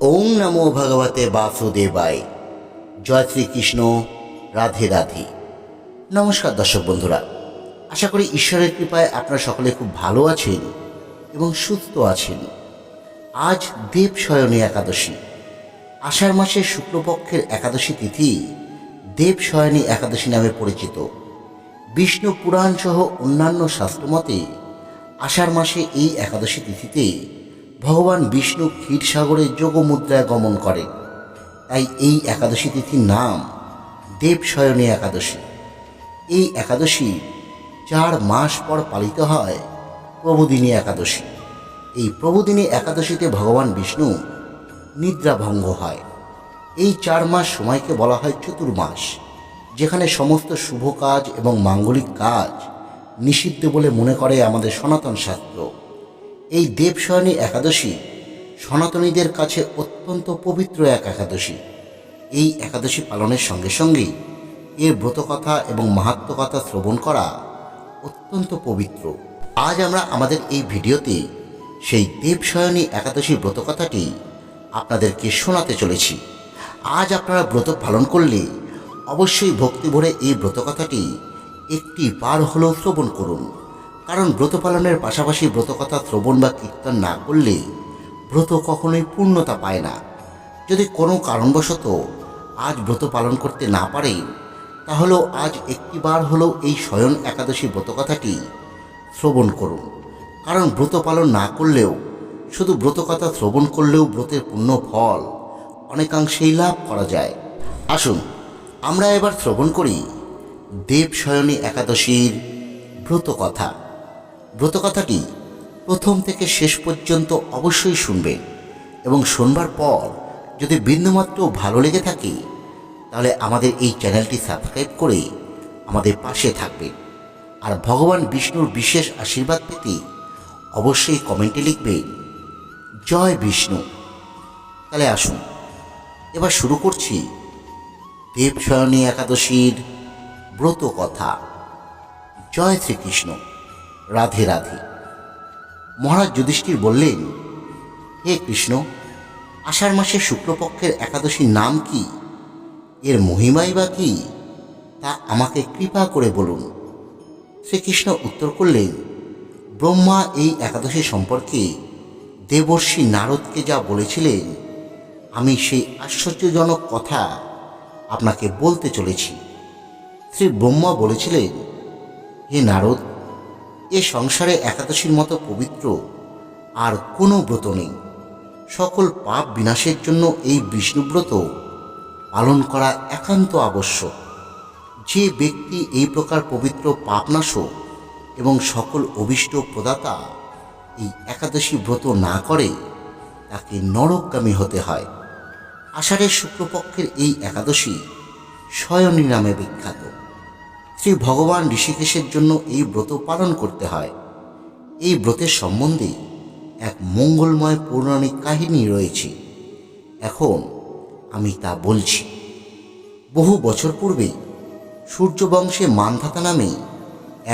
ওং নমো ভগবতে বাসুদেবায়। জয় শ্রীকৃষ্ণ। রাধে রাধে। নমস্কার দর্শক বন্ধুরা, আশা করি ঈশ্বরের কৃপায় আপনারা সকলে খুব ভালো আছেন এবং সুস্থ আছেন। আজ দেবশয়নী একাদশী, আষাঢ় মাসের শুক্লপক্ষের একাদশী তিথি দেবশয়নী একাদশী নামে পরিচিত। বিষ্ণু পুরাণ সহ অন্যান্য শাস্ত্রমতে আষাঢ় মাসে এই একাদশী তিথিতে ভগবান বিষ্ণু ক্ষীরসাগরে যোগমুদ্রায় গমন করেন। তাই এই একাদশী তিথির নাম দেবশয়নী একাদশী। এই একাদশী 4 মাস পর পালিত হয় প্রবোধিনী একাদশী। এই প্রবোধিনী একাদশীতে ভগবান বিষ্ণু নিদ্রাভঙ্গ হয়। এই 4 মাস সময়কে বলা হয় চতুর্মাস, যেখানে সমস্ত শুভ কাজ এবং মাঙ্গলিক কাজ নিষিদ্ধ বলে মনে করে আমাদের সনাতন শাস্ত্র। এই দেবশয়নী একাদশী সনাতনীদের কাছে অত্যন্ত পবিত্র এক একাদশী। এই একাদশী পালনের সঙ্গে সঙ্গে এর ব্রতকথা এবং মাহাত্ম্যকথা শ্রবণ করা অত্যন্ত পবিত্র। আজ আমরা আমাদের এই ভিডিওতে সেই দেবশয়নী একাদশীর ব্রতকথাটি আপনাদেরকে শোনাতে চলেছি। আজ আপনারা ব্রত পালন করলে অবশ্যই ভক্তি ভরে এই ব্রতকথাটি একটি বার হলেও শ্রবণ করুন, কারণ ব্রত পালনের পাশাপাশি ব্রতকথা শ্রবণ বা কীর্তন না করলে ব্রত কখনোই পূর্ণতা পায় না। যদি কোনো কারণবশত আজ ব্রত পালন করতে না পারেন, তাহলেও আজ একটি বার হলেও এই শয়ন একাদশী ব্রতকথাটি শ্রবণ করুন, কারণ ব্রত পালন না করলেও শুধু ব্রতকথা শ্রবণ করলেও ব্রতের পূর্ণ ফল অনেকাংশেই লাভ করা যায়। আসুন আমরা এবার শ্রবণ করি দেবশয়নী একাদশীর ব্রতকথা। ব্রতকথাটি প্রথম থেকে শেষ পর্যন্ত অবশ্যই শুনবেন এবং শুনবার পর যদি বিন্দুমাত্র ভালো লেগে থাকে তাহলে আমাদের এই চ্যানেলটি সাবস্ক্রাইব করে আমাদের পাশে থাকবেন। আর ভগবান বিষ্ণুর বিশেষ আশীর্বাদ পেতে অবশ্যই কমেন্টে লিখবেন জয় বিষ্ণু। তাহলে আসুন এবার শুরু করছি দেবশয়নী একাদশীর ব্রতকথা। জয় শ্রীকৃষ্ণ। রাধে রাধে। মহারাজ যুধিষ্ঠির বললেন, হে কৃষ্ণ, আষাঢ় মাসের শুক্লপক্ষের একাদশীর নাম কি, এর মহিমাই বা কি, তা আমাকে কৃপা করে বলুন। শ্রীকৃষ্ণ উত্তর করলেন, ব্রহ্মা এই একাদশী সম্পর্কে দেবর্ষি নারদকে যা বলেছিলেন, আমি সেই আশ্চর্যজনক কথা আপনাকে বলতে চলেছি। শ্রী ব্রহ্মা বলেছিলেন, হে নারদ, এ সংসারে একাদশীর মতো পবিত্র আর কোনো ব্রত নেই। সকল পাপ বিনাশের জন্য এই বিষ্ণুব্রত পালন করা একান্ত আবশ্যক। যে ব্যক্তি এই প্রকার পবিত্র পাপনাশক এবং সকল অভীষ্ট প্রদাতা এই একাদশী ব্রত না করে তাকে নরকগামী হতে হয়। আষাঢ়ের শুক্লপক্ষের এই একাদশী শয়নী নামে বিখ্যাত। শ্রী ভগবান ঋষিকেশের জন্য এই ব্রত পালন করতে হয়। এই ব্রতের সম্বন্ধে এক মঙ্গলময় পৌরাণিক কাহিনী রয়েছে। এখন আমি তা বলছি। বহু বছর পূর্বে সূর্যবংশে মান্ধাতা নামে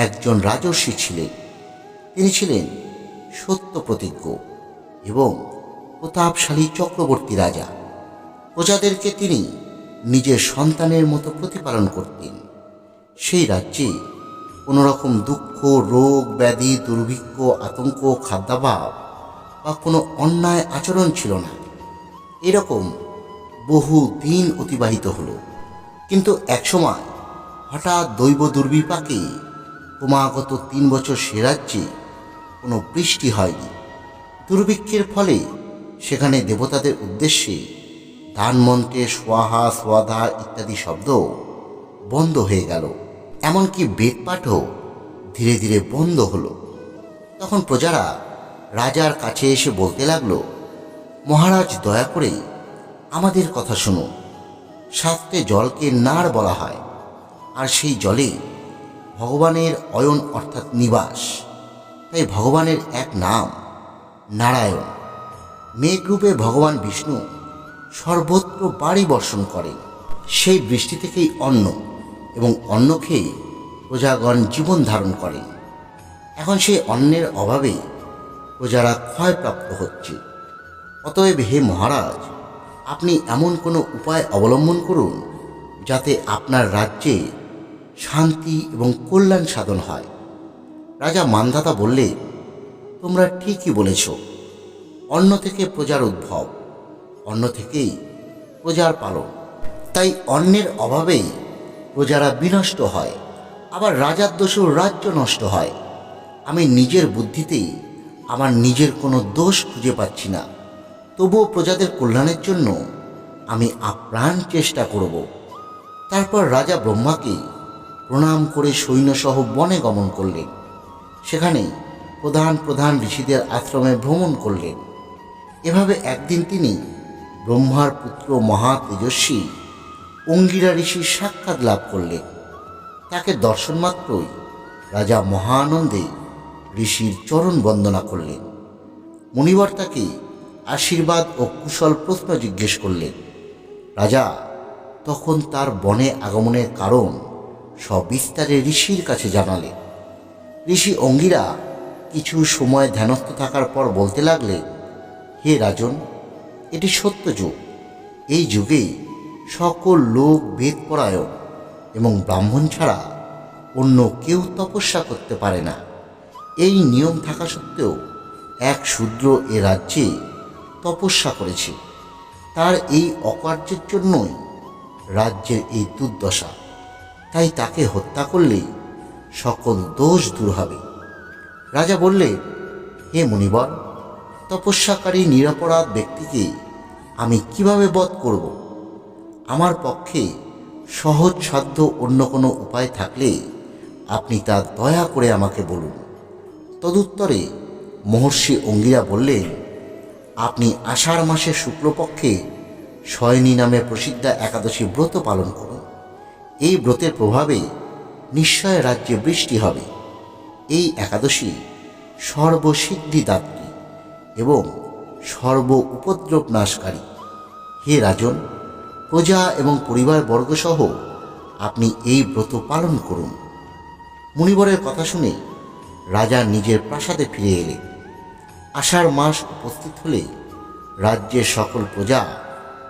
একজন রাজর্ষি ছিলেন। তিনি ছিলেন সত্য প্রতিজ্ঞ এবং প্রতাপশালী চক্রবর্তী রাজা। প্রজাদেরকে তিনি নিজের সন্তানের মতো প্রতিপালন করতেন। সেই রাজ্যে কোনো রকম দুঃখ, রোগ, ব্যাধি, দুর্ভিক্ষ, আতঙ্ক, খাদ্যাভাব বা কোনো অন্যায় আচরণ ছিল না। এরকম বহু দিন অতিবাহিত হলো। কিন্তু একসময় হঠাৎ দৈব দুর্বিপাকে ক্রমাগত 3 বছর সে রাজ্যে কোনো বৃষ্টি হয়নি। দুর্ভিক্ষের ফলে সেখানে দেবতাদের উদ্দেশ্যে দানমন্ত্রে স্বাহা স্বাধা ইত্যাদি শব্দ বন্ধ হয়ে গেল। এমনকি বেদপাঠও ধীরে ধীরে বন্ধ হলো। তখন প্রজারা রাজার কাছে এসে বলতে লাগলো, মহারাজ, দয়া করে আমাদের কথা শুনুন। শাস্ত্রে জলকে নার বলা হয়, আর সেই জলে ভগবানের অয়ন অর্থাৎ নিবাস। তাই ভগবানের এক নাম নারায়ণ। মেঘরূপে ভগবান বিষ্ণু সর্বত্র বাড়ি বর্ষণ করেন। সেই বৃষ্টি থেকেই অন্ন এবং অন্ন খেয়ে প্রজাগণ জীবন ধারণ করেন। এখন সেই অন্নের অভাবে প্রজারা ক্ষয়প্রাপ্ত হচ্ছে। অতএব হে মহারাজ, আপনি এমন কোনো উপায় অবলম্বন করুন যাতে আপনার রাজ্যে শান্তি এবং কল্যাণ সাধন হয়। রাজা মান্ধাতা বললে, তোমরা ঠিকই বলেছ। অন্ন থেকে প্রজার উদ্ভব, অন্ন থেকেই প্রজার পালন। তাই অন্নের অভাবেই প্রজারা বিনষ্ট হয়, আবার রাজার দোষেও রাজ্য নষ্ট হয়। আমি নিজের বুদ্ধিতেই আমার নিজের কোনো দোষ খুঁজে পাচ্ছি না, তবুও প্রজাদের কল্যাণের জন্য আমি আপ্রাণ চেষ্টা করব। তারপর রাজা ব্রহ্মাকে প্রণাম করে সৈন্যসহ বনে গমন করলেন। সেখানে প্রধান প্রধান ঋষিদের আশ্রমে ভ্রমণ করলেন। এভাবে একদিন তিনি ব্রহ্মার পুত্র মহা তেজস্বী অঙ্গিরা ঋষির সাক্ষাৎ লাভ করলেন। তাকে দর্শন মাত্রই রাজা মহানন্দে ঋষির চরণ বন্দনা করলেন। মুনিবর তাকে আশীর্বাদ ও কুশল প্রশ্ন জিজ্ঞেস করলেন। রাজা তখন তার বনে আগমনের কারণ সবিস্তারে ঋষির কাছে জানালেন। ঋষি অঙ্গিরা কিছু সময় ধ্যানস্থ থাকার পর বলতে লাগলেন, হে রাজন, এটি সত্য যুগ। এই যুগে সকল লোক বেদপরায়ণ এবং ব্রাহ্মণ ছাড়া অন্য কেউ তপস্যা করতে পারে না। এই নিয়ম থাকা সত্ত্বেও এক শূদ্র এ রাজ্যে তপস্যা করেছে। তার এই অকার্যের জন্যই রাজ্যের এই দুর্দশা। তাই তাকে হত্যা করলে সকল দোষ দূর হবে। রাজা বললেন, হে মুনিবর, তপস্যাকারী নিরপরাধ ব্যক্তিকে আমি কিভাবে বধ করব? আমার পক্ষে সহজসাধ্য অন্য কোনো উপায় থাকলে আপনি তা দয়া করে আমাকে বলুন। তদুত্তরে মহর্ষি অঙ্গিরা বললেন, আপনি আষাঢ় মাসের শুক্লপক্ষে শয়নী নামে প্রসিদ্ধা একাদশী ব্রত পালন করুন। এই ব্রতের প্রভাবে নিশ্চয় রাজ্যে বৃষ্টি হবে। এই একাদশী সর্বসিদ্ধিদাত্রী এবং সর্ব উপদ্রব নাশকারী। হে রাজন, প্রজা এবং পরিবারবর্গসহ আপনি এই ব্রত পালন করুন। মুনিবরের কথা শুনে রাজা নিজের প্রাসাদে ফিরে এলেন। আষাঢ় মাস উপস্থিত হলে রাজ্যের সকল প্রজা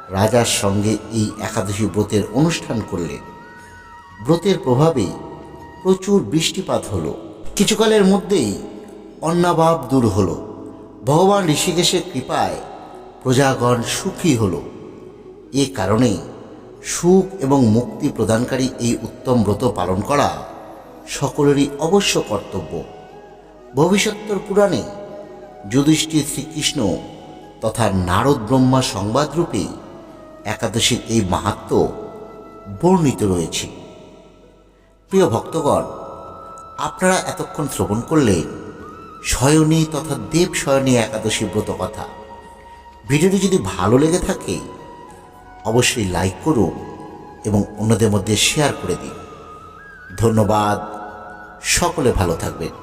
রাজার সঙ্গে এই একাদশী ব্রতের অনুষ্ঠান করলেন। ব্রতের প্রভাবে প্রচুর বৃষ্টিপাত হলো। কিছুকালের মধ্যেই অন্নাভাব দূর হলো। ভগবান ঋষিকেশের কৃপায় প্রজাগণ সুখী হলো। এ কারণে সুখ এবং মুক্তি প্রদানকারী এই উত্তম ব্রত পালন করা সকলেরই অবশ্য কর্তব্য। ভবিষ্যত্তর পুরাণে যুধিষ্ঠির শ্রীকৃষ্ণ তথা নারদ ব্রহ্মা সংবাদরূপে একাদশীর এই মাহাত্ম্য বর্ণিত রয়েছে। প্রিয় ভক্তগণ, আপনারা এতক্ষণ শ্রবণ করলেন শয়নী তথা দেব শয়নী একাদশী ব্রত কথা। ভিডিওটি যদি ভালো লেগে থাকে অবশ্যই লাইক করুন এবং অন্যদের মধ্যে শেয়ার করে দিন। ধন্যবাদ। সকলে ভালো থাকবেন।